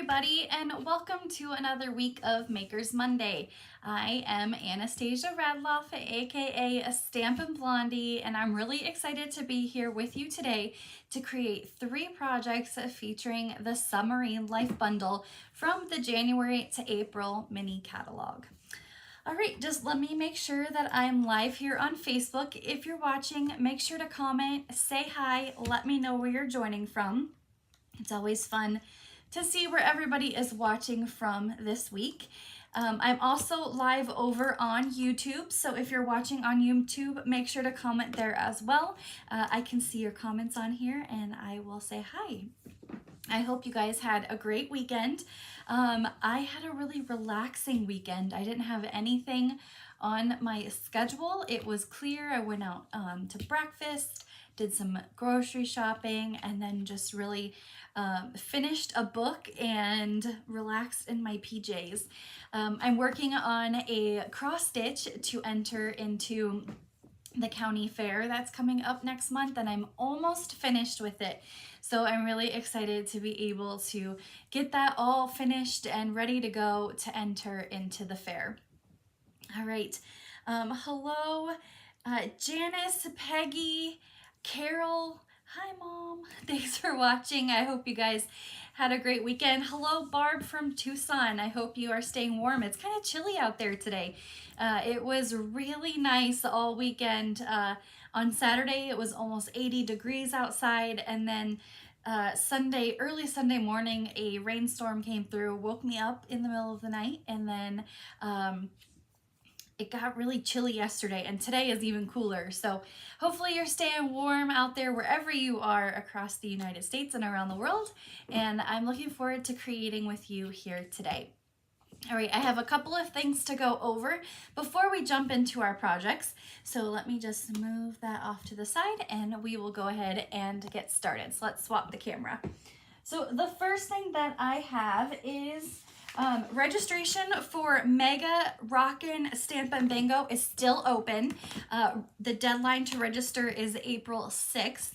everybody, and welcome to another week of Makers Monday. I am Anastasia Radloff, aka Stampin' Blondie, and I'm really excited to be here with you today to create 3 projects featuring the Submarine Life bundle from the January to April mini catalog. All right, just let me make sure that I'm live here on Facebook. If you're watching, make sure to comment, say hi, let me know where you're joining from. It's always fun to see where everybody is watching from this week. I'm also live over on YouTube, so if you're watching on YouTube, make sure to comment there as well. I can see your comments on here and I will say hi. I hope you guys had a great weekend. I had a really relaxing weekend. I didn't have anything on my schedule. It was clear. I went out to breakfast, did some grocery shopping, and then just really finished a book and relaxed in my PJs. I'm working on a cross stitch to enter into the county fair that's coming up next month, and I'm almost finished with it. So I'm really excited to be able to get that all finished and ready to go to enter into the fair. All right. Hello, Janice, Peggy, Carol. Hi, Mom. Thanks for watching. I hope you guys had a great weekend. Hello, Barb from Tucson. I hope you are staying warm. It's kind of chilly out there today. It was really nice all weekend. On Saturday, it was almost 80 degrees outside, and then early Sunday morning, a rainstorm came through, woke me up in the middle of the night, and then it got really chilly yesterday, and today is even cooler. So hopefully you're staying warm out there wherever you are across the United States and around the world, and I'm looking forward to creating with you here today. All right, I have a couple of things to go over before we jump into our projects. So let me just move that off to the side and we will go ahead and get started. So let's swap the camera. So the first thing that I have is registration for Mega Rockin' Stampin' Bingo is still open. The deadline to register is April 6th.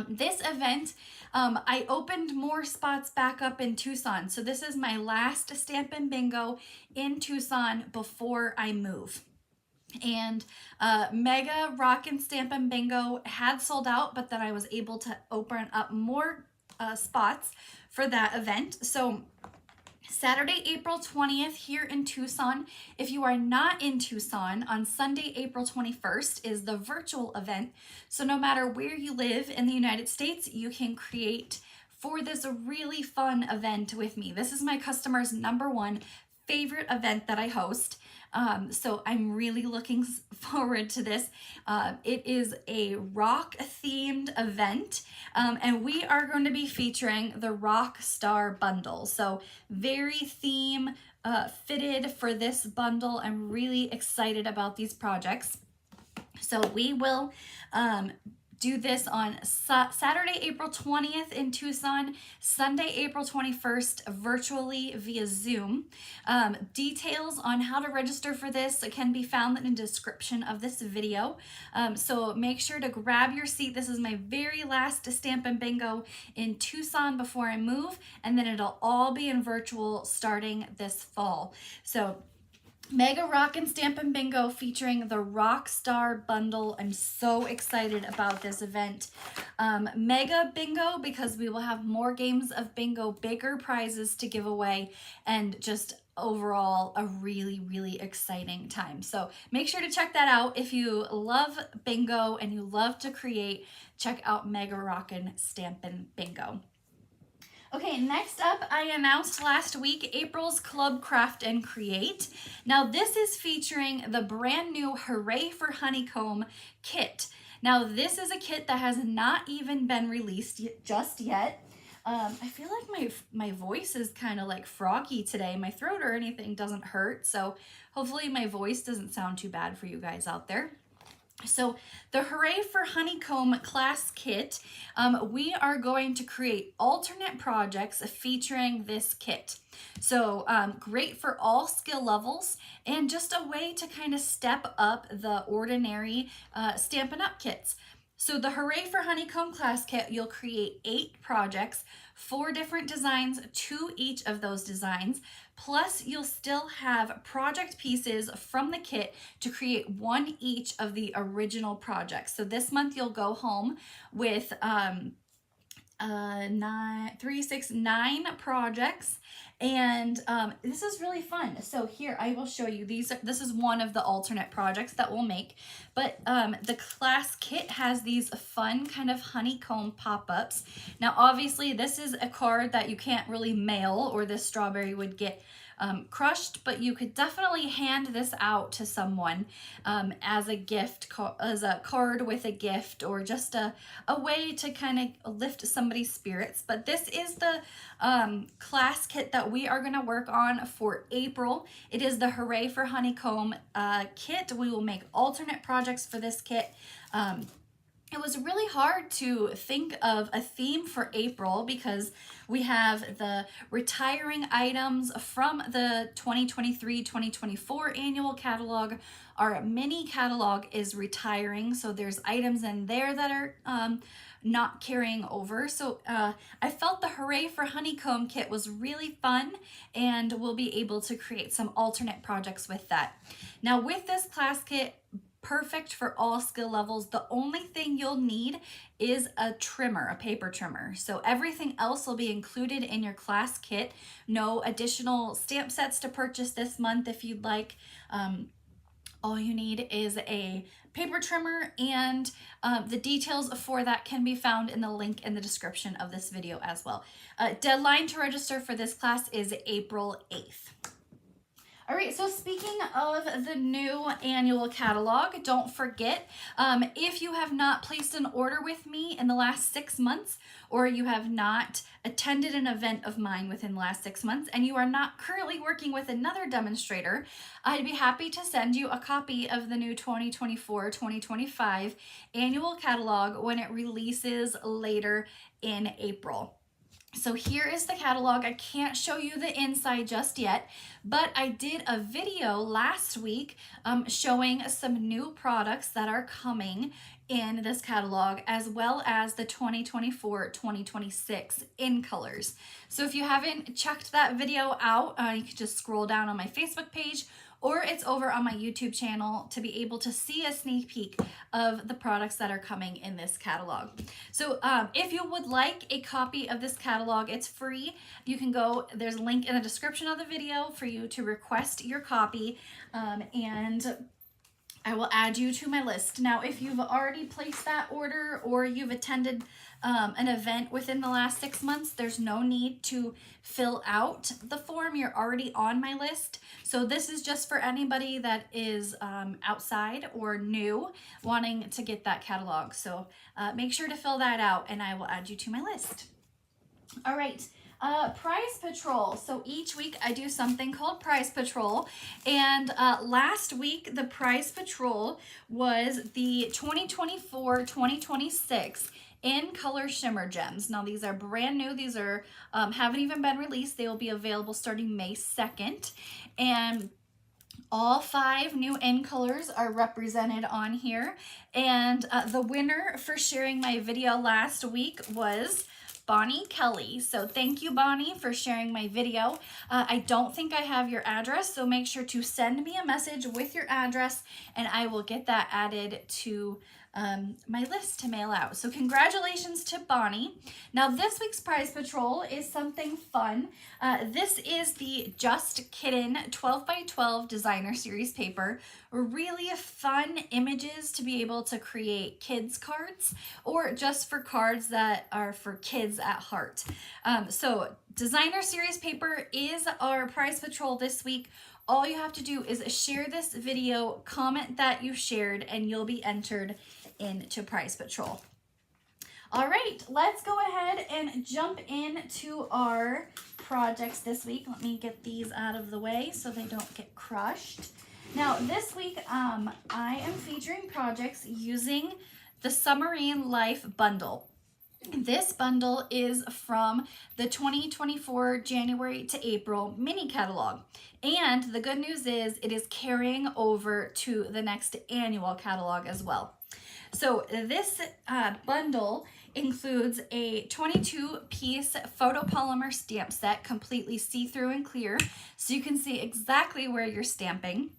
This event, I opened more spots back up in Tucson. So this is my last Stampin' Bingo in Tucson before I move. And Mega Rockin' Stampin' Bingo had sold out, but then I was able to open up more spots for that event. So Saturday, April 20th here in Tucson. If you are not in Tucson, on Sunday, April 21st is the virtual event. So no matter where you live in the United States, you can create for this really fun event with me. This is my customer's #1 favorite event that I host. So I'm really looking forward to this. It is a rock themed event, and we are going to be featuring the Rock Star bundle. So very theme fitted for this bundle. I'm really excited about these projects. So we will do this on Saturday, April 20th in Tucson, Sunday, April 21st, virtually via Zoom. Details on how to register for this can be found in the description of this video. So make sure to grab your seat. This is my very last Stampin' Bingo in Tucson before I move, and then it'll all be in virtual starting this fall. So Mega Rockin' Stampin' Bingo featuring the Rock Star bundle. I'm so excited about this event. Mega Bingo because we will have more games of bingo, bigger prizes to give away, and just overall a really, really exciting time. So make sure to check that out. If you love bingo and you love to create, check out Mega Rockin' Stampin' Bingo. Okay, next up, I announced last week April's Club Craft and Create. Now this is featuring the brand new Hooray for Honeycomb kit. Now this is a kit that has not even been released just yet. I feel like my voice is kind of like froggy today. My throat or anything doesn't hurt, so hopefully my voice doesn't sound too bad for you guys out there. So the Hooray for Honeycomb class kit, we are going to create alternate projects featuring this kit. So great for all skill levels and just a way to kind of step up the ordinary Stampin' Up! Kits. So the Hooray for Honeycomb class kit, you'll create 8 projects, 4 different designs to each of those designs. Plus, you'll still have project pieces from the kit to create 1 each of the original projects. So this month you'll go home with 9 projects, and this is really fun. So here I will show you this is one of the alternate projects that we'll make, but the class kit has these fun kind of honeycomb pop-ups. Now obviously this is a card that you can't really mail, or this strawberry would get crushed, but you could definitely hand this out to someone as a gift, as a card with a gift, or just a way to kind of lift somebody's spirits. But this is the class kit that we are going to work on for April. It is the Hooray for Honeycomb kit. We will make alternate projects for this kit. It was really hard to think of a theme for April because we have the retiring items from the 2023-2024 annual catalog. Our mini catalog is retiring, so there's items in there that are not carrying over. So I felt the Hooray for Honeycomb kit was really fun, and we'll be able to create some alternate projects with that. Now with this class kit, perfect for all skill levels. The only thing you'll need is a trimmer, a paper trimmer. So everything else will be included in your class kit. No additional stamp sets to purchase this month if you'd like. All you need is a paper trimmer, and the details for that can be found in the link in the description of this video as well. Deadline to register for this class is April 8th. All right, so speaking of the new annual catalog, don't forget, if you have not placed an order with me in the last 6 months, or you have not attended an event of mine within the last 6 months, and you are not currently working with another demonstrator, I'd be happy to send you a copy of the new 2024-2025 annual catalog when it releases later in April. So here is the catalog. I can't show you the inside just yet, but I did a video last week showing some new products that are coming in this catalog, as well as the 2024-2026 in colors. So if you haven't checked that video out, you can just scroll down on my Facebook page, or it's over on my YouTube channel to be able to see a sneak peek of the products that are coming in this catalog. So if you would like a copy of this catalog, it's free. You can go, there's a link in the description of the video for you to request your copy, and I will add you to my list. Now, if you've already placed that order, or you've attended an event within the last 6 months, there's no need to fill out the form. You're already on my list. So this is just for anybody that is outside or new wanting to get that catalog. So make sure to fill that out, and I will add you to my list. All right. Prize Patrol. So each week I do something called Prize Patrol, and last week the Prize Patrol was the 2024-2026 in color shimmer gems. Now these are brand new. These are haven't even been released. They will be available starting May 2nd, and all 5 new in colors are represented on here. And the winner for sharing my video last week was Bonnie Kelly. So thank you, Bonnie, for sharing my video. I don't think I have your address, so make sure to send me a message with your address, and I will get that added to my list to mail out. So congratulations to Bonnie. Now this week's Prize Patrol is something fun. This is the Just Kitten 12x12 designer series paper. Really fun images to be able to create kids cards, or just for cards that are for kids at heart. So designer series paper is our Prize Patrol this week. All you have to do is share this video, comment that you shared, and you'll be entered into Prize Patrol. All right, let's go ahead and jump into our projects this week. Let me get these out of the way so they don't get crushed. Now this week I am featuring projects using the Submarine Life bundle. This bundle is from the 2024 January to April mini catalog. And the good news is it is carrying over to the next annual catalog as well. So this bundle includes a 22-piece photopolymer stamp set, completely see-through and clear, so you can see exactly where you're stamping,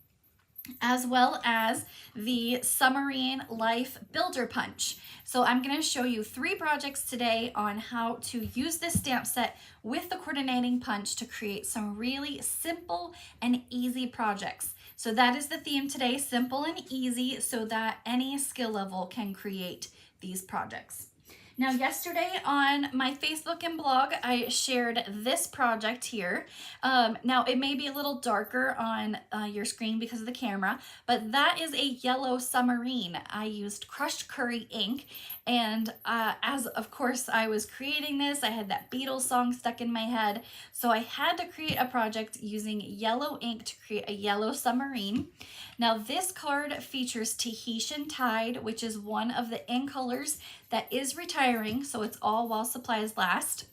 as well as the Submarine Life Builder Punch. So I'm going to show you 3 projects today on how to use this stamp set with the coordinating punch to create some really simple and easy projects. So that is the theme today, simple and easy, so that any skill level can create these projects. Now, yesterday on my Facebook and blog, I shared this project here. Now, it may be a little darker on your screen because of the camera, but that is a yellow submarine. I used crushed curry ink, and as of course I was creating this, I had that Beatles song stuck in my head, so I had to create a project using yellow ink to create a yellow submarine. Now, this card features Tahitian Tide, which is one of the ink colors that is retiring, so it's all while supplies last.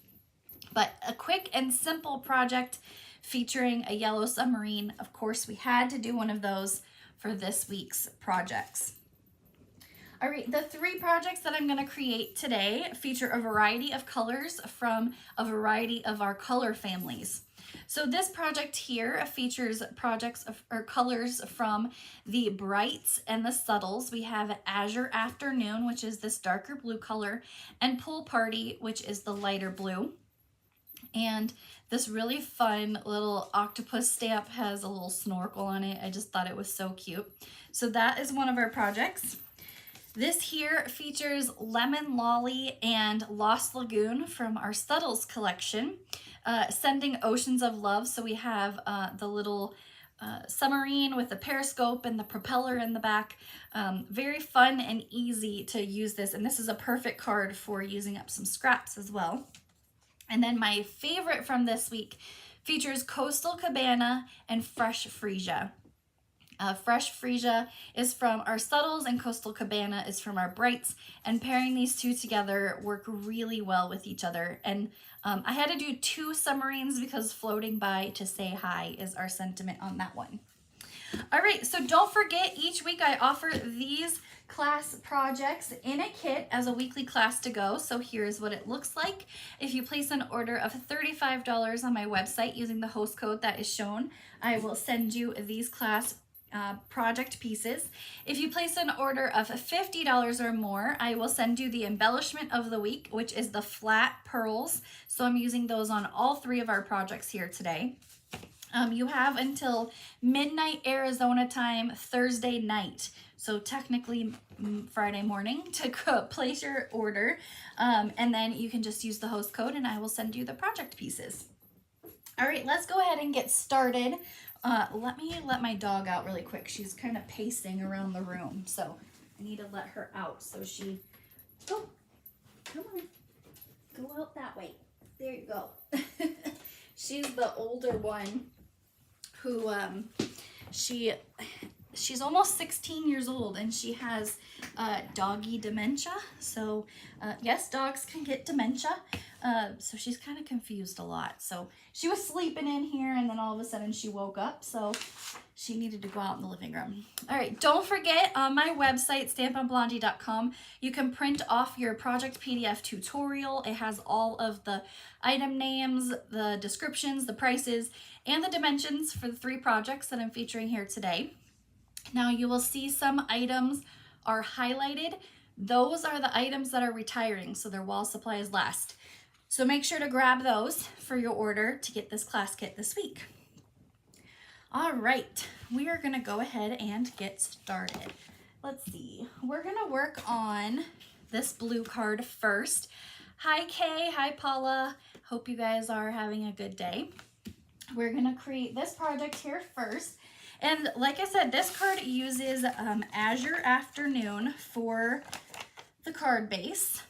But a quick and simple project featuring a yellow submarine. Of course, we had to do one of those for this week's projects. All right, the 3 projects that I'm going to create today feature a variety of colors from a variety of our color families. So this project here features colors from the brights and the subtles. We have Azure Afternoon, which is this darker blue color, and Pool Party, which is the lighter blue. And this really fun little octopus stamp has a little snorkel on it. I just thought it was so cute. So that is one of our projects. This here features Lemon Lolly and Lost Lagoon from our Subtles collection. Sending Oceans of Love. So we have the little submarine with the periscope and the propeller in the back. Very fun and easy to use this. And this is a perfect card for using up some scraps as well. And then my favorite from this week features Coastal Cabana and Fresh Freesia. Fresh Freesia is from our Subtles and Coastal Cabana is from our Brights, and pairing these 2 together work really well with each other. And I had to do 2 submarines because floating by to say hi is our sentiment on that one. All right, so don't forget, each week I offer these class projects in a kit as a weekly class to go. So here's what it looks like. If you place an order of $35 on my website using the host code that is shown, I will send you these class project pieces. If you place an order of $50 or more, I will send you the embellishment of the week, which is the flat pearls. So I'm using those on all 3 of our projects here today. You have until midnight Arizona time, Thursday night. So technically Friday morning to place your order. And then you can just use the host code and I will send you the project pieces. All right, let's go ahead and get started. Let me let my dog out really quick. She's kind of pacing around the room, so I need to let her out so she, oh, come on, go out that way. There you go. She's the older one who, she's almost 16 years old and she has doggy dementia. So yes, dogs can get dementia. So she's kind of confused a lot. So she was sleeping in here and then all of a sudden she woke up. So she needed to go out in the living room. All right, don't forget on my website, stampinblondie.com, you can print off your project PDF tutorial. It has all of the item names, the descriptions, the prices, and the dimensions for the 3 projects that I'm featuring here today. Now you will see some items are highlighted. Those are the items that are retiring, so they're while supplies last. So make sure to grab those for your order to get this class kit this week. All right, we are gonna go ahead and get started. Let's see, we're gonna work on this blue card first. Hi Kay, hi Paula, hope you guys are having a good day. We're gonna create this project here first. And like I said, this card uses Azure Afternoon for the card base.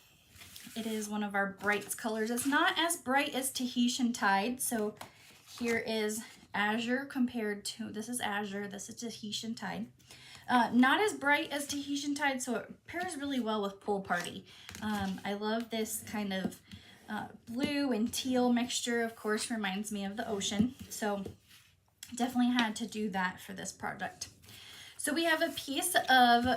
It is one of our Brights colors. It's not as bright as Tahitian Tide. So here is Azure compared to, this is Azure, this is Tahitian Tide. Not as bright as Tahitian Tide, so it pairs really well with Pool Party. I love this kind of blue and teal mixture, of course, reminds me of the ocean. So definitely had to do that for this project. So we have a piece of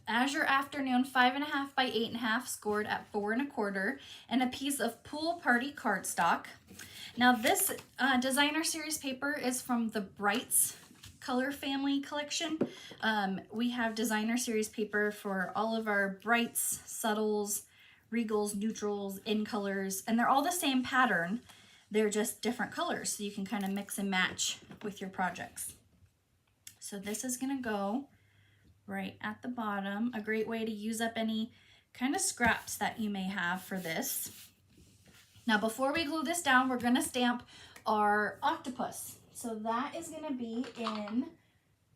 Azure Afternoon 5.5 by 8.5 scored at 4 1/4, and a piece of Pool Party cardstock. Now this designer series paper is from the Brights color family collection. We have designer series paper for all of our Brights, Subtles, Regals, Neutrals, In Colors, and they're all the same pattern. They're just different colors, so you can kind of mix and match with your projects. So this is gonna go right at the bottom. A great way to use up any kind of scraps that you may have for this. Now before we glue this down, we're gonna stamp our octopus. So that is gonna be in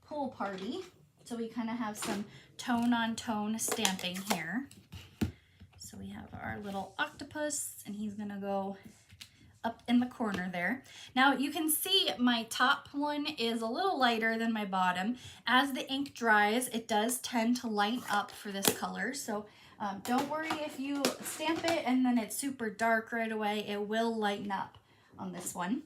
Pool Party. So we kind of have some tone on tone stamping here. So we have our little octopus, and he's gonna go up in the corner there. Now you can see my top one is a little lighter than my bottom. As the ink dries, it does tend to lighten up for this color. So don't worry if you stamp it and then it's super dark right away. It will lighten up on this one.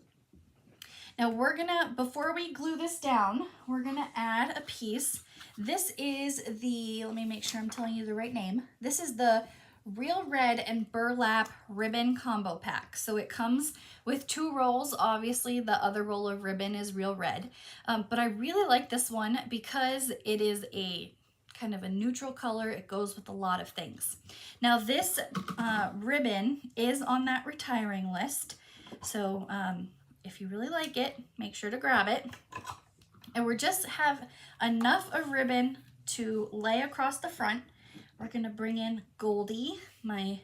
Now we're gonna, before we glue this down, we're gonna add a piece. This is the, let me make sure I'm telling you the right name. This is the Real Red and Burlap Ribbon Combo Pack. So it comes with 2 rolls. Obviously the other roll of ribbon is Real Red, but I really like this one because it is a kind of a neutral color. It goes with a lot of things. Now this ribbon is on that retiring list, so if you really like it, make sure to grab it. And we just have enough of ribbon to lay across the front. We're gonna bring in Goldie, my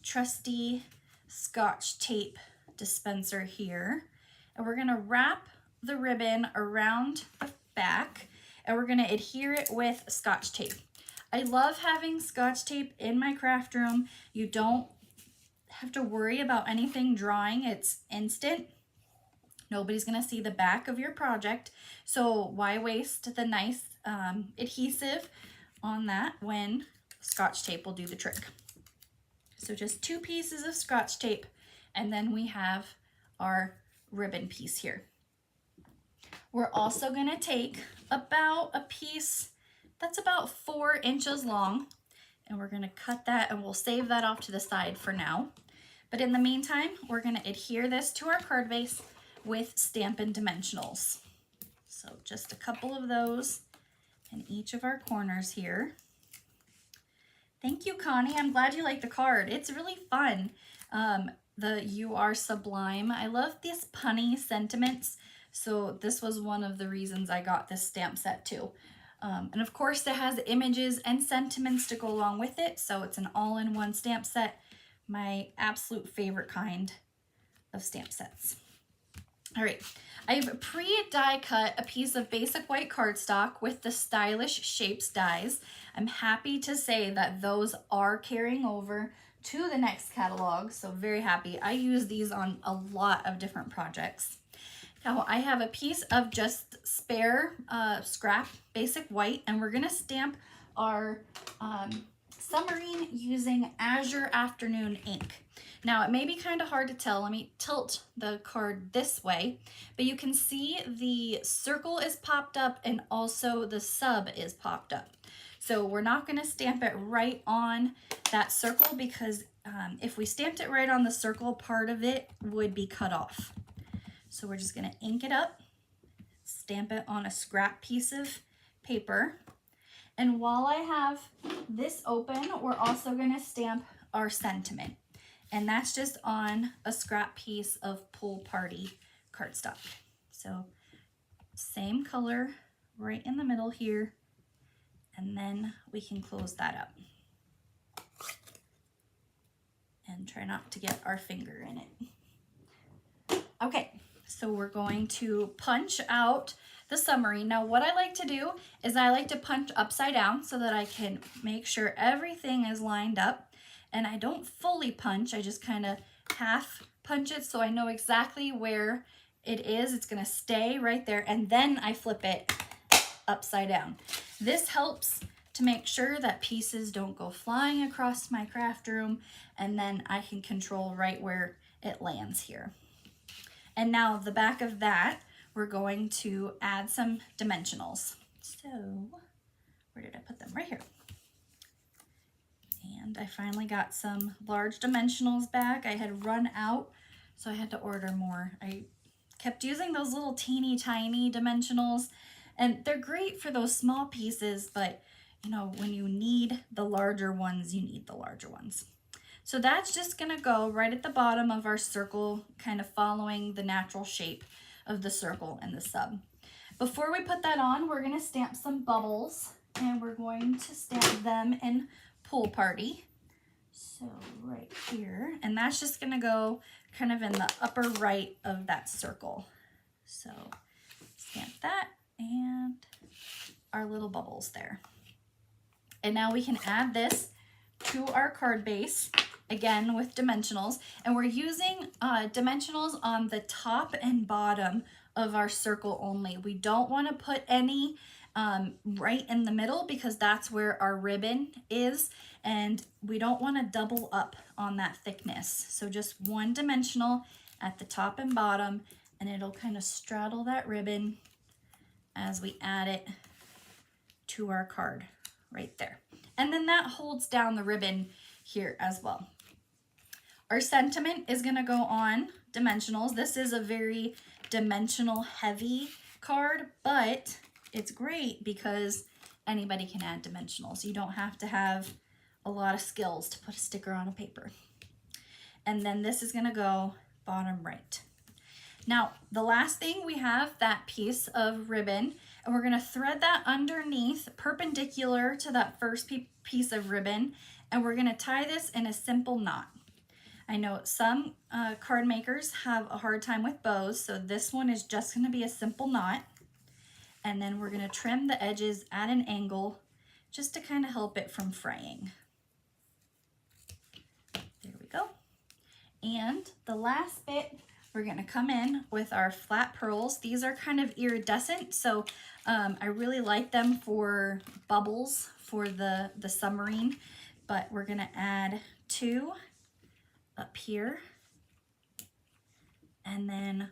trusty Scotch tape dispenser here. And we're gonna wrap the ribbon around the back, and we're gonna adhere it with Scotch tape. I love having Scotch tape in my craft room. You don't have to worry about anything drying. It's instant. Nobody's gonna see the back of your project. So why waste the nice adhesive on that when Scotch tape will do the trick. So just 2 pieces of Scotch tape, and then we have our ribbon piece here. We're also gonna take about a piece that's about 4 inches long, and we're gonna cut that, and we'll save that off to the side for now. But in the meantime, we're gonna adhere this to our card base with Stampin' Dimensionals. So just a couple of those in each of our corners here. Thank you, Connie. I'm glad you like the card. It's really fun. The You Are Sublime. I love these punny sentiments. So this was one of the reasons I got this stamp set too. And of course it has images and sentiments to go along with it. So it's an all-in-one stamp set. My absolute favorite kind of stamp sets. All right, I've pre-die cut a piece of basic white cardstock with the Stylish Shapes dies. I'm happy to say that those are carrying over to the next catalog, so very happy. I use these on a lot of different projects. Now I have a piece of just spare scrap basic white, and we're gonna stamp our Submarine using Azure Afternoon ink. Now it may be kind of hard to tell. Let me tilt the card this way, but you can see the circle is popped up and also the sub is popped up. So we're not going to stamp it right on that circle because if we stamped it right on the circle, part of it would be cut off. So we're just going to ink it up, stamp it on a scrap piece of paper. And while I have this open, we're also going to stamp our sentiment. And that's just on a scrap piece of Pool Party cardstock. So same color right in the middle here. And then we can close that up. And try not to get our finger in it. Okay, so we're going to punch out the submarine. Now what I like to do is I like to punch upside down so that I can make sure everything is lined up. And I don't fully punch, I just kind of half punch it so I know exactly where it is. It's gonna stay right there, and then I flip it upside down. This helps to make sure that pieces don't go flying across my craft room, and then I can control right where it lands here. And now the back of that, we're going to add some dimensionals. So, where did I put them? Right here. And I finally got some large dimensionals back. I had run out, so I had to order more. I kept using those little teeny tiny dimensionals, and they're great for those small pieces, but you know, when you need the larger ones, you need the larger ones. So that's just gonna go right at the bottom of our circle, kind of following the natural shape of the circle and the sub. Before we put that on, we're gonna stamp some bubbles, and we're going to stamp them in Pool Party. So right here, and that's just gonna go kind of in the upper right of that circle. So stamp that and our little bubbles there. And now we can add this to our card base, again with dimensionals, and we're using dimensionals on the top and bottom of our circle only. We don't want to put any right in the middle because that's where our ribbon is, and we don't want to double up on that thickness. So just one dimensional at the top and bottom, and it'll kind of straddle that ribbon as we add it to our card right there. And then that holds down the ribbon here as well. Our sentiment is going to go on dimensionals. This is a very dimensional heavy card, but it's great because anybody can add dimensionals. You don't have to have a lot of skills to put a sticker on a paper. And then this is going to go bottom right. Now, the last thing, we have that piece of ribbon, and we're going to thread that underneath perpendicular to that first piece of ribbon, and we're going to tie this in a simple knot. I know some card makers have a hard time with bows, so this one is just going to be a simple knot. And then we're going to trim the edges at an angle just to kind of help it from fraying. There we go. And the last bit, we're going to come in with our flat pearls. These are kind of iridescent, so I really like them for bubbles for the submarine, but we're going to add 2 up here, and then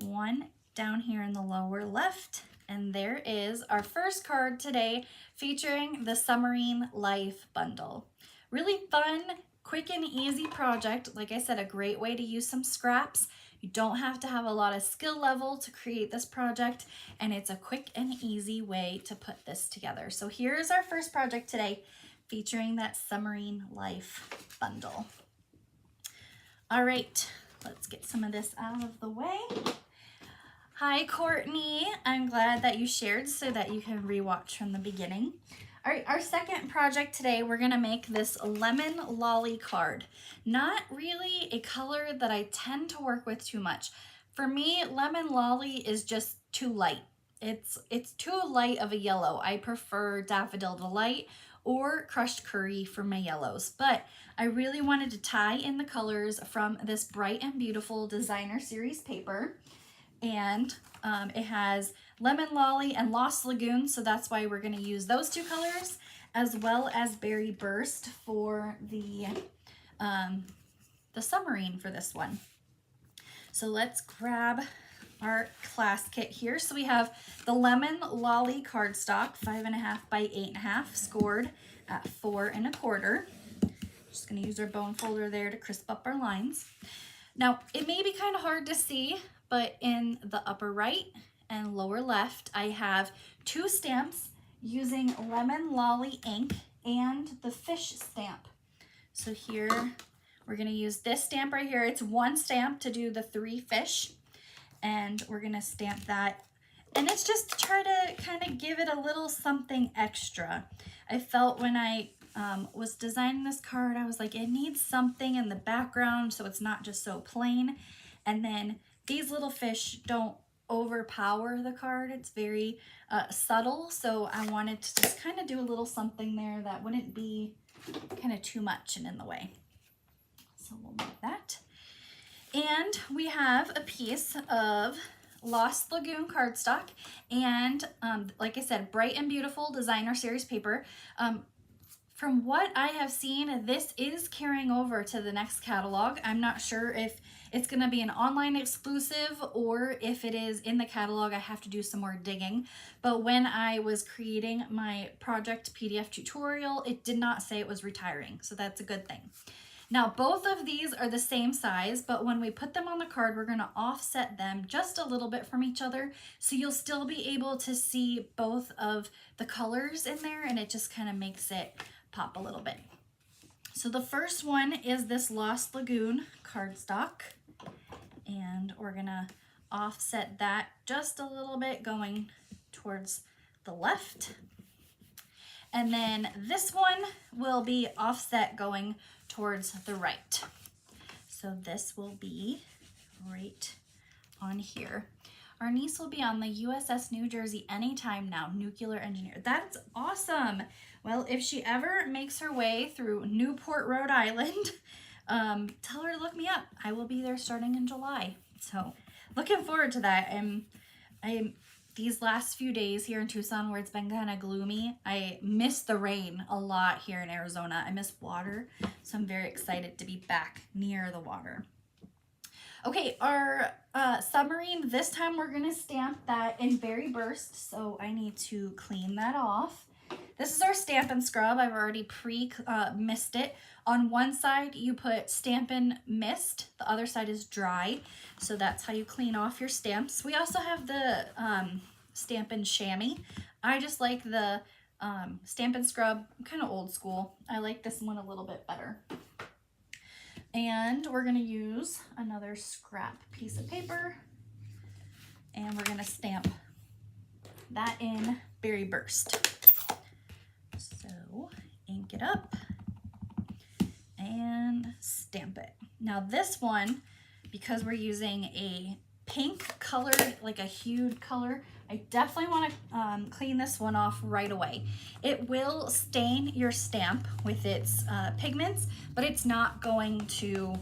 1 down here in the lower left. And there is our first card today featuring the Submarine Life bundle. Really fun, quick and easy project. Like I said, a great way to use some scraps. You don't have to have a lot of skill level to create this project, and it's a quick and easy way to put this together. So here's our first project today featuring that Submarine Life bundle. All right, let's get some of this out of the way. Hi, Courtney. I'm glad that you shared so that you can rewatch from the beginning. All right, our second project today, we're gonna make this lemon lolly card. Not really a color that I tend to work with too much. For me, lemon lolly is just too light. It's too light of a yellow. I prefer Daffodil Delight or Crushed Curry for my yellows, but I really wanted to tie in the colors from this Bright and Beautiful designer series paper. And it has Lemon Lolly and Lost Lagoon, so that's why we're going to use those 2 colors, as well as Berry Burst for the submarine for this one. So let's grab our class kit here. So we have the Lemon Lolly cardstock, 5.5 by 8.5, scored at 4 1/4. Just going to use our bone folder there to crisp up our lines. Now, it may be kind of hard to see, but in the upper right and lower left, I have 2 stamps using Lemon Lolly ink and the fish stamp. So here, we're going to use this stamp right here. It's 1 stamp to do the 3 fish, and we're going to stamp that. And it's just to try to kind of give it a little something extra. I felt when I was designing this card, I was like, it needs something in the background so it's not just so plain. And then these little fish don't overpower the card. It's very subtle, so I wanted to just kind of do a little something there that wouldn't be kind of too much and in the way. So we'll make that. And we have a piece of Lost Lagoon cardstock and like I said, Bright and Beautiful designer series paper. From what I have seen, this is carrying over to the next catalog. I'm not sure if it's going to be an online exclusive or if it is in the catalog. I have to do some more digging. But when I was creating my project PDF tutorial, it did not say it was retiring. So that's a good thing. Now, both of these are the same size, but when we put them on the card, we're going to offset them just a little bit from each other. So you'll still be able to see both of the colors in there, and it just kind of makes it pop a little bit. So the first one is this Lost Lagoon cardstock, and we're going to offset that just a little bit going towards the left. And then this one will be offset going towards the right. So this will be right on here. Our niece will be on the USS New Jersey anytime now, nuclear engineer. That's awesome. Well, if she ever makes her way through Newport, Rhode Island, tell her to look me up. I will be there starting in July. So looking forward to that. I'm these last few days here in Tucson where it's been kind of gloomy, I miss the rain a lot here in Arizona. I miss water, so I'm very excited to be back near the water. Okay, our submarine, this time we're going to stamp that in Berry Burst, so I need to clean that off. This is our Stampin' Scrub. I've already mist it. On one side, you put Stampin' Mist. The other side is dry. So that's how you clean off your stamps. We also have the Stampin' Chamois. I just like the Stampin' Scrub. I'm kind of old school. I like this one a little bit better. And we're going to use another scrap piece of paper. And we're going to stamp that in Berry Burst. So ink it up and stamp it. Now this one, because we're using a pink colored, like a hued color, I definitely want to clean this one off right away. It will stain your stamp with its pigments, but it's not going to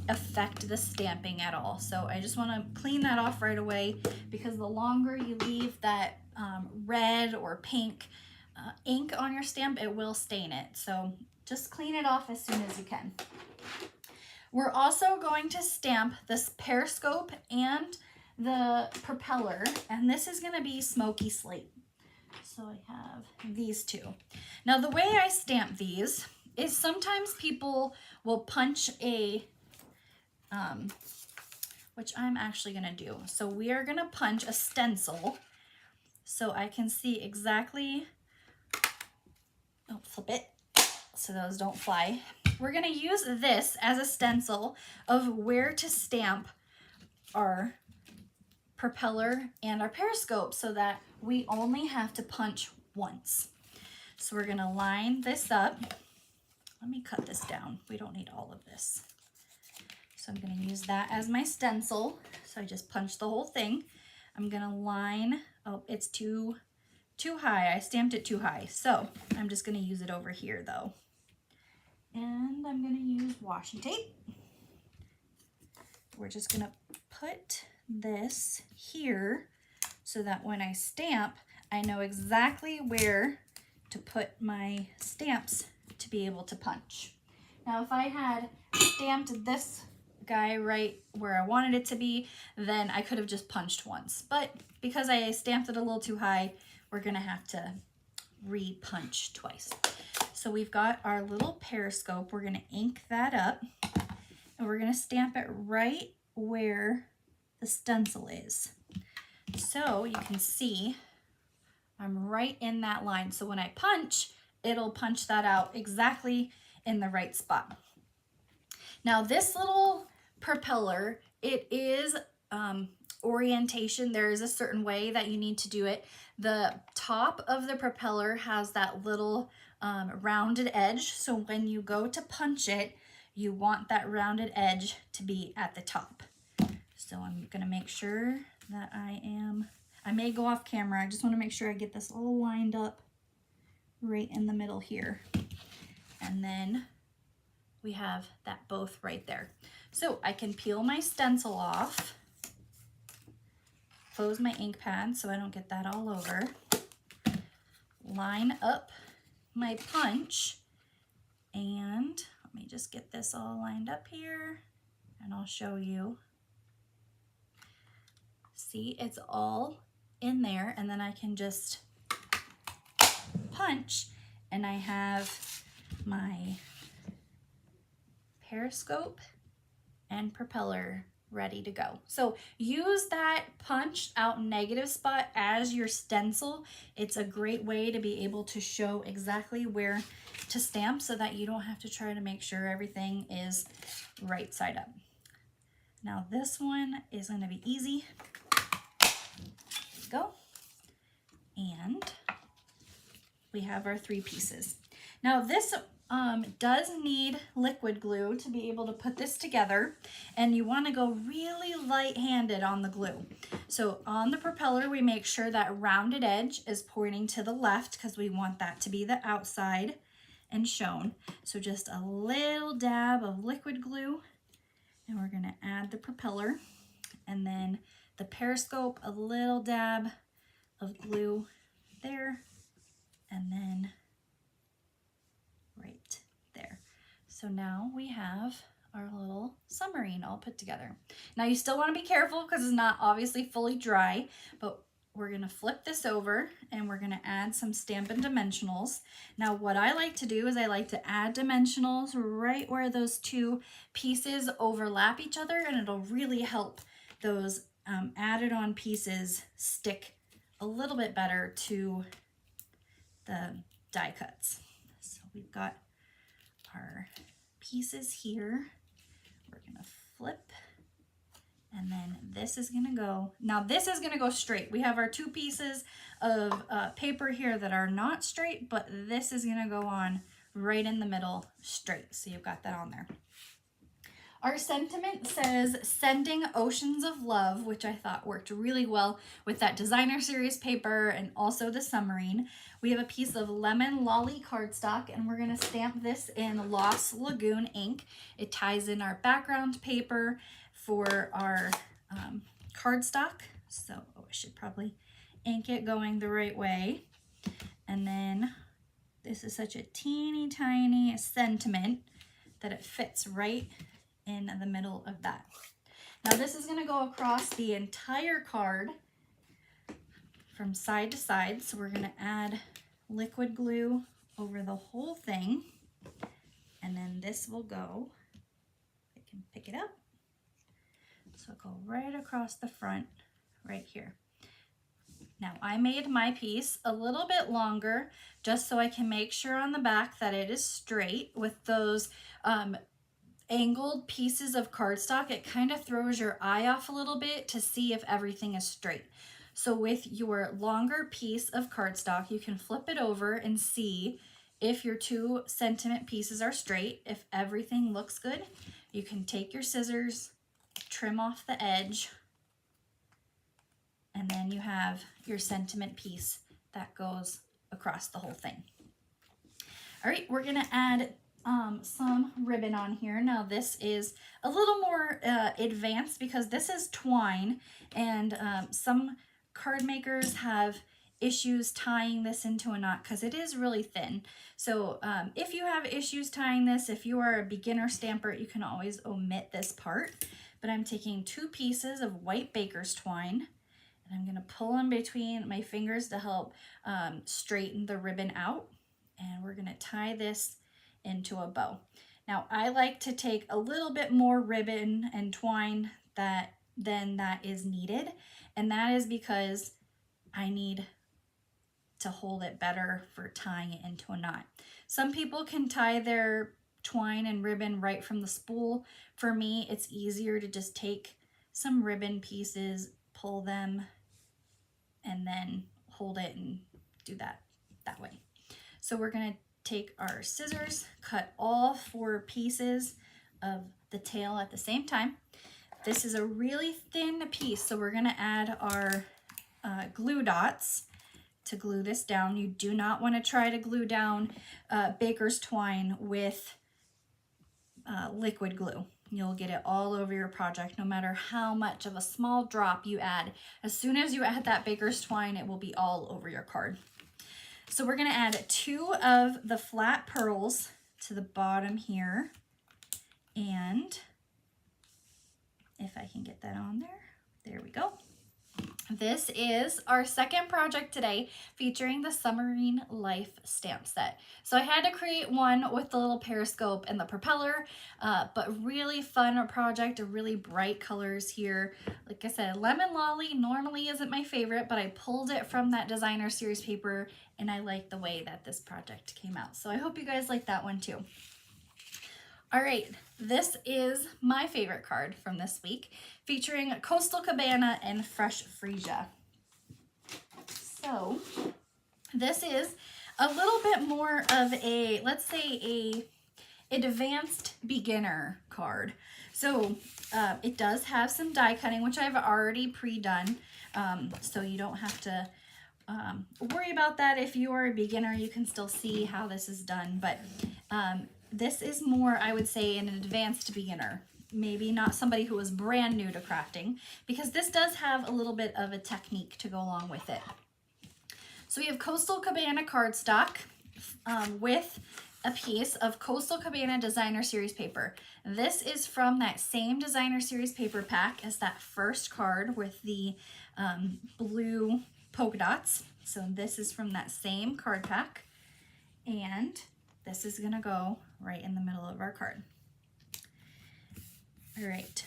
affect the stamping at all. So I just want to clean that off right away, because the longer you leave that red or pink ink on your stamp, it will stain it. So just clean it off as soon as you can. We're also going to stamp this periscope and the propeller, and this is going to be smoky slate. So I have these two. Now the way I stamp these is sometimes people will punch a, which I'm actually going to do. So we are going to punch a stencil so I can see exactly, oh, flip it so those don't fly. We're going to use this as a stencil of where to stamp our propeller and our periscope so that we only have to punch once. So we're going to line this up. Let me cut this down. We don't need all of this. So I'm going to use that as my stencil. So I just punch the whole thing. I'm going to line, oh, it's too high. I stamped it too high. So I'm just going to use it over here though. And I'm going to use washi tape. We're just going to put this here so that when I stamp, I know exactly where to put my stamps to be able to punch. Now, if I had stamped this guy right where I wanted it to be, then I could have just punched once. But because I stamped it a little too high, we're going to have to re-punch twice. So we've got our little periscope. We're going to ink that up, and we're going to stamp it right where the stencil is. So you can see I'm right in that line. So when I punch, it'll punch that out exactly in the right spot. Now this little propeller, it is orientation. There is a certain way that you need to do it. The top of the propeller has that little rounded edge. So when you go to punch it, you want that rounded edge to be at the top. So I'm going to make sure that I may go off camera. I just want to make sure I get this all lined up right in the middle here. And then we have that both right there. So I can peel my stencil off, close my ink pad so I don't get that all over, line up my punch, And let me just get this all lined up here and I'll show you. See, it's all in there, and then I can just punch and I have my periscope and propeller ready to go. So use that punched out negative spot as your stencil. It's a great way to be able to show exactly where to stamp so that you don't have to try to make sure everything is right side up. Now this one is going to be easy. There we go. And we have our 3 pieces. Now this does need liquid glue to be able to put this together, and you want to go really light-handed on the glue. So on the propeller, we make sure that rounded edge is pointing to the left because we want that to be the outside and shown. So just a little dab of liquid glue, and we're going to add the propeller, and then the periscope, a little dab of glue there, and then right there. So now we have our little submarine all put together. Now you still want to be careful because it's not obviously fully dry, but we're going to flip this over and we're going to add some Stampin' Dimensionals. Now what I like to do is I like to add dimensionals right where those 2 pieces overlap each other, and it'll really help those added on pieces stick a little bit better to the die cuts. So we've got our pieces here. We're gonna flip, and then this is gonna go, now this is gonna go straight. We have our 2 pieces of paper here that are not straight, but this is gonna go on right in the middle straight. So you've got that on there. Our sentiment says sending oceans of love, which I thought worked really well with that designer series paper and also the submarine. We have a piece of lemon lolly cardstock, and we're going to stamp this in Lost Lagoon ink. It ties in our background paper for our cardstock. So I should probably ink it going the right way. And then this is such a teeny tiny sentiment that it fits right in the middle of that. Now this is going to go across the entire card from side to side. So we're going to add liquid glue over the whole thing, and then this will go, I can pick it up, so it'll go right across the front right here. Now I made my piece a little bit longer just so I can make sure on the back that it is straight. With those angled pieces of cardstock, it kind of throws your eye off a little bit to see if everything is straight. So with your longer piece of cardstock, you can flip it over and see if your 2 sentiment pieces are straight. If everything looks good, you can take your scissors, trim off the edge, and then you have your sentiment piece that goes across the whole thing. All right, we're gonna add some ribbon on here. Now this is a little more advanced because this is twine, and some card makers have issues tying this into a knot because it is really thin. So if you have issues tying this, if you are a beginner stamper, you can always omit this part. But I'm taking 2 pieces of white baker's twine, and I'm going to pull in between my fingers to help straighten the ribbon out, and we're going to tie this into a bow. Now I like to take a little bit more ribbon and twine than that is needed, and that is because I need to hold it better for tying it into a knot. Some people can tie their twine and ribbon right from the spool. For me, it's easier to just take some ribbon pieces, pull them, and then hold it and do that way. So we're going to take our scissors, cut all 4 pieces of the tail at the same time. This is a really thin piece, so we're going to add our glue dots to glue this down. You do not want to try to glue down baker's twine with liquid glue. You'll get it all over your project, no matter how much of a small drop you add. As soon as you add that baker's twine, it will be all over your card. So we're going to add 2 of the flat pearls to the bottom here. And if I can get that on there we go. This is our second project today featuring the Submarine Life stamp set. So I had to create one with the little periscope and the propeller, but really fun project, really bright colors here. Like I said, Lemon Lolly normally isn't my favorite, but I pulled it from that designer series paper and I like the way that this project came out. So I hope you guys like that one too. All right, this is my favorite card from this week, featuring Coastal Cabana and Fresh Freesia. So this is a little bit more of a, let's say a advanced beginner card. So it does have some die cutting, which I've already pre-done, so you don't have to worry about that. If you are a beginner, you can still see how this is done, but this is more, I would say, an advanced beginner, maybe not somebody who is brand new to crafting, because this does have a little bit of a technique to go along with it. So we have Coastal Cabana cardstock with a piece of Coastal Cabana designer series paper. This is from that same designer series paper pack as that first card with the blue polka dots. So this is from that same card pack, and this is gonna go right in the middle of our card. All right,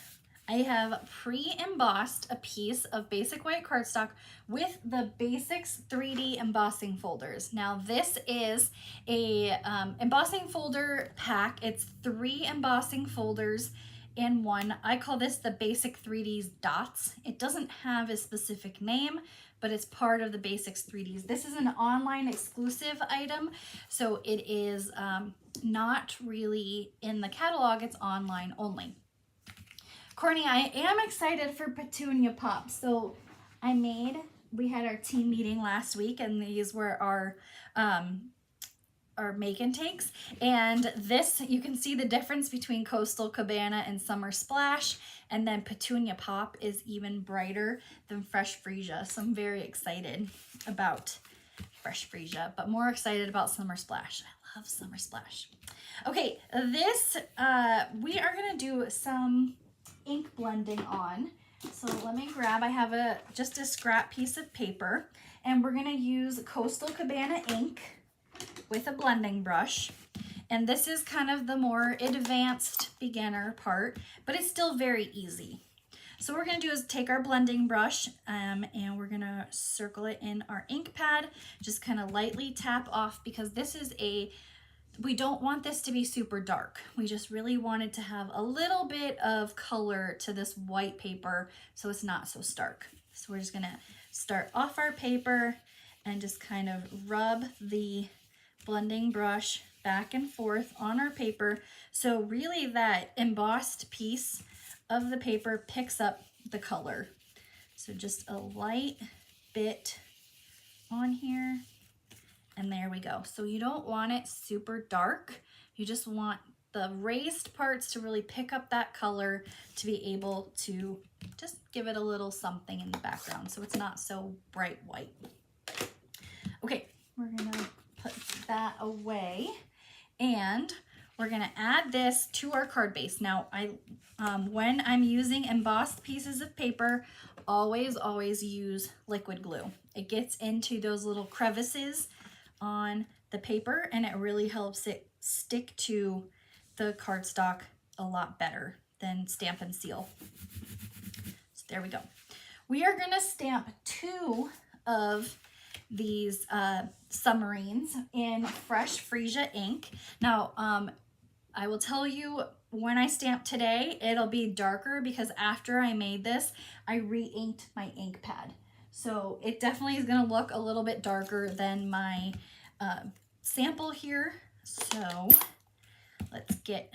I have pre-embossed a piece of basic white cardstock with the Basics 3D embossing folders. Now this is a embossing folder pack. It's 3 embossing folders in one. I call this the Basic 3Ds dots. It doesn't have a specific name, but it's part of the Basics 3Ds. This is an online exclusive item, so it is not really in the catalog, it's online only. Courtney, I am excited for Petunia Pop. So we had our team meeting last week, and these were our make and takes. And this, you can see the difference between Coastal Cabana and Summer Splash. And then Petunia Pop is even brighter than Fresh Freesia. So I'm very excited about Fresh Freesia, but more excited about Summer Splash. I love Summer Splash. Okay, this, we are gonna do some ink blending on. So let me grab, I have just a scrap piece of paper, and we're gonna use Coastal Cabana ink with a blending brush. And this is kind of the more advanced beginner part, but it's still very easy. So what we're gonna do is take our blending brush and we're gonna circle it in our ink pad, just kind of lightly tap off, because this is we don't want this to be super dark. We just really wanted to have a little bit of color to this white paper so it's not so stark. So we're just gonna start off our paper and just kind of rub the blending brush back and forth on our paper. So really that embossed piece of the paper picks up the color. So just a light bit on here, and there we go. So you don't want it super dark. You just want the raised parts to really pick up that color to be able to just give it a little something in the background so it's not so bright white. Okay, we're gonna put that away, and we're gonna add this to our card base. Now, when I'm using embossed pieces of paper, always use liquid glue. It gets into those little crevices on the paper, and it really helps it stick to the cardstock a lot better than Stamp and Seal. So there we go. We are gonna stamp 2 of these submarines in Fresh Freesia ink. Now, I will tell you, when I stamp today, it'll be darker because after I made this, I re-inked my ink pad. So it definitely is gonna look a little bit darker than my sample here. So let's get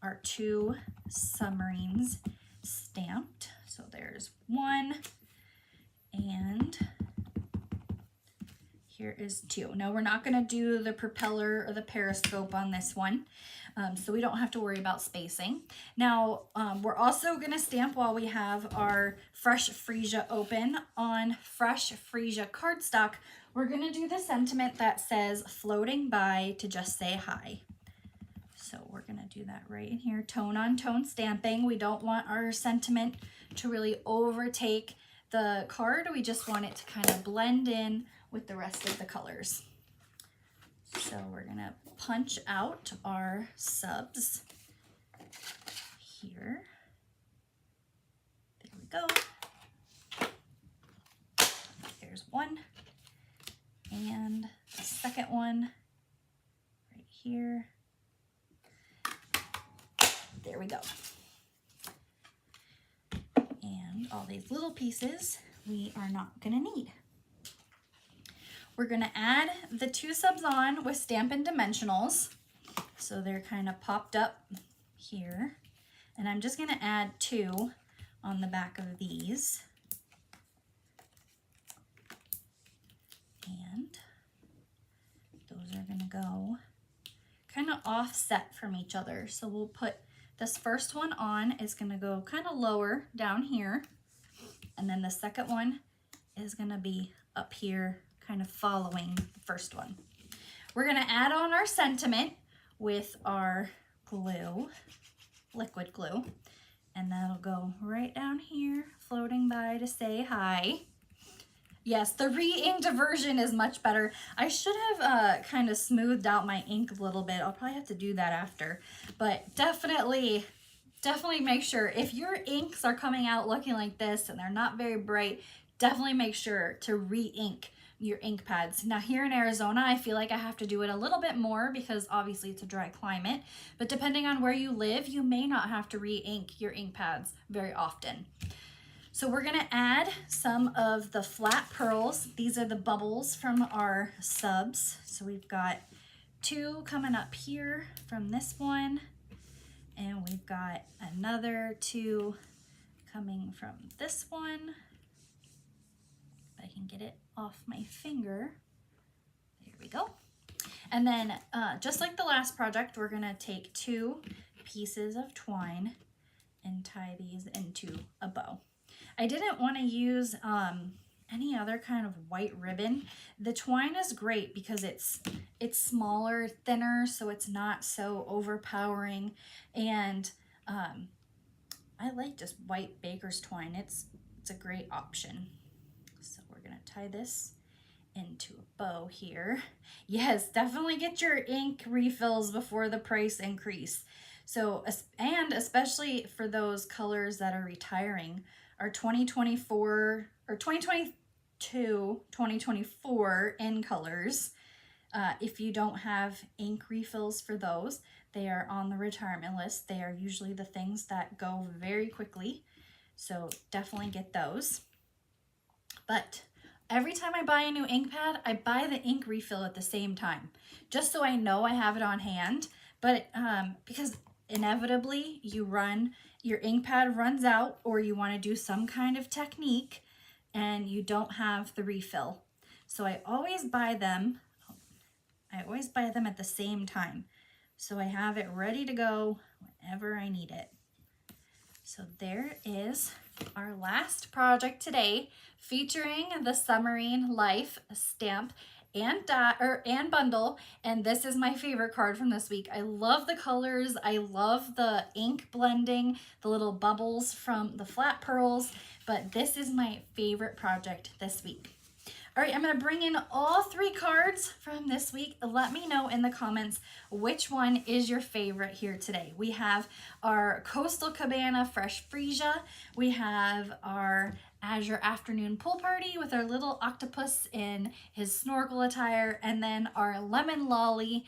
our 2 submarines stamped. So there's 1, and here is 2. Now we're not gonna do the propeller or the periscope on this one, so we don't have to worry about spacing. Now, we're also gonna stamp, while we have our Fresh Freesia open, on Fresh Freesia cardstock, we're gonna do the sentiment that says, floating by to just say hi. So we're gonna do that right in here, tone on tone stamping. We don't want our sentiment to really overtake the card. We just want it to kind of blend in with the rest of the colors. So we're gonna punch out our subs here. There we go. There's one. And the second one right here. There we go. And all these little pieces we are not gonna need. We're gonna add the 2 subs on with Stampin' Dimensionals. So they're kind of popped up here. And I'm just gonna add 2 on the back of these. And those are gonna go kind of offset from each other. So we'll put this first one on, is gonna go kind of lower down here. And then the second one is gonna be up here, kind of following the first one. We're gonna add on our sentiment with our glue, liquid glue, and that'll go right down here, floating by to say hi. Yes, the re-inked version is much better. I should have kind of smoothed out my ink a little bit. I'll probably have to do that after. But definitely make sure, if your inks are coming out looking like this and they're not very bright, definitely make sure to re-ink your ink pads. Now here in Arizona, I feel like I have to do it a little bit more because obviously it's a dry climate. But depending on where you live, you may not have to re-ink your ink pads very often. So we're gonna add some of the flat pearls. These are the bubbles from our subs. So we've got 2 coming up here from this one, and we've got another 2 coming from this one. If I can get it off my finger. There we go. And then just like the last project, we're gonna take 2 pieces of twine and tie these into a bow. I didn't want to use any other kind of white ribbon. The twine is great because it's smaller, thinner, so it's not so overpowering. And I like just white baker's twine. It's a great option. So we're gonna tie this into a bow here. Yes, definitely get your ink refills before the price increase. So, and especially for those colors that are retiring, our 2024 or 2022, 2024 in colors. If you don't have ink refills for those, they are on the retirement list. They are usually the things that go very quickly. So definitely get those. But every time I buy a new ink pad, I buy the ink refill at the same time, just so I know I have it on hand. But because inevitably your ink pad runs out, or you want to do some kind of technique and you don't have the refill. So I always buy them at the same time. So I have it ready to go whenever I need it. So there is our last project today, featuring the Submarine Life stamp and bundle, and this is my favorite card from this week. I love the colors, I love the ink blending, the little bubbles from the flat pearls, but this is my favorite project this week. All right, I'm gonna bring in all 3 cards from this week. Let me know in the comments which one is your favorite here today. We have our Coastal Cabana Fresh Freesia. We have our Azure Afternoon Pool Party with our little octopus in his snorkel attire, and then our Lemon Lolly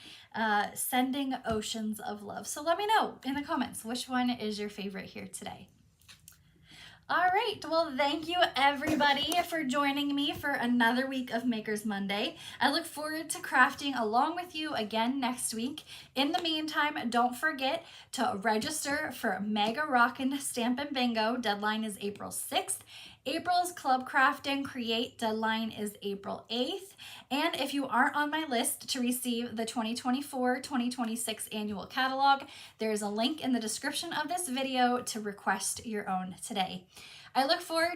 Sending Oceans of Love. So let me know in the comments which one is your favorite here today. All right, well, thank you everybody for joining me for another week of Makers Monday. I look forward to crafting along with you again next week. In the meantime, don't forget to register for Mega Rockin' Stampin' Bingo. Deadline is April 6th. April's Club Craft and Create deadline is April 8th. And if you aren't on my list to receive the 2024-2026 annual catalog, there's a link in the description of this video to request your own today. I look forward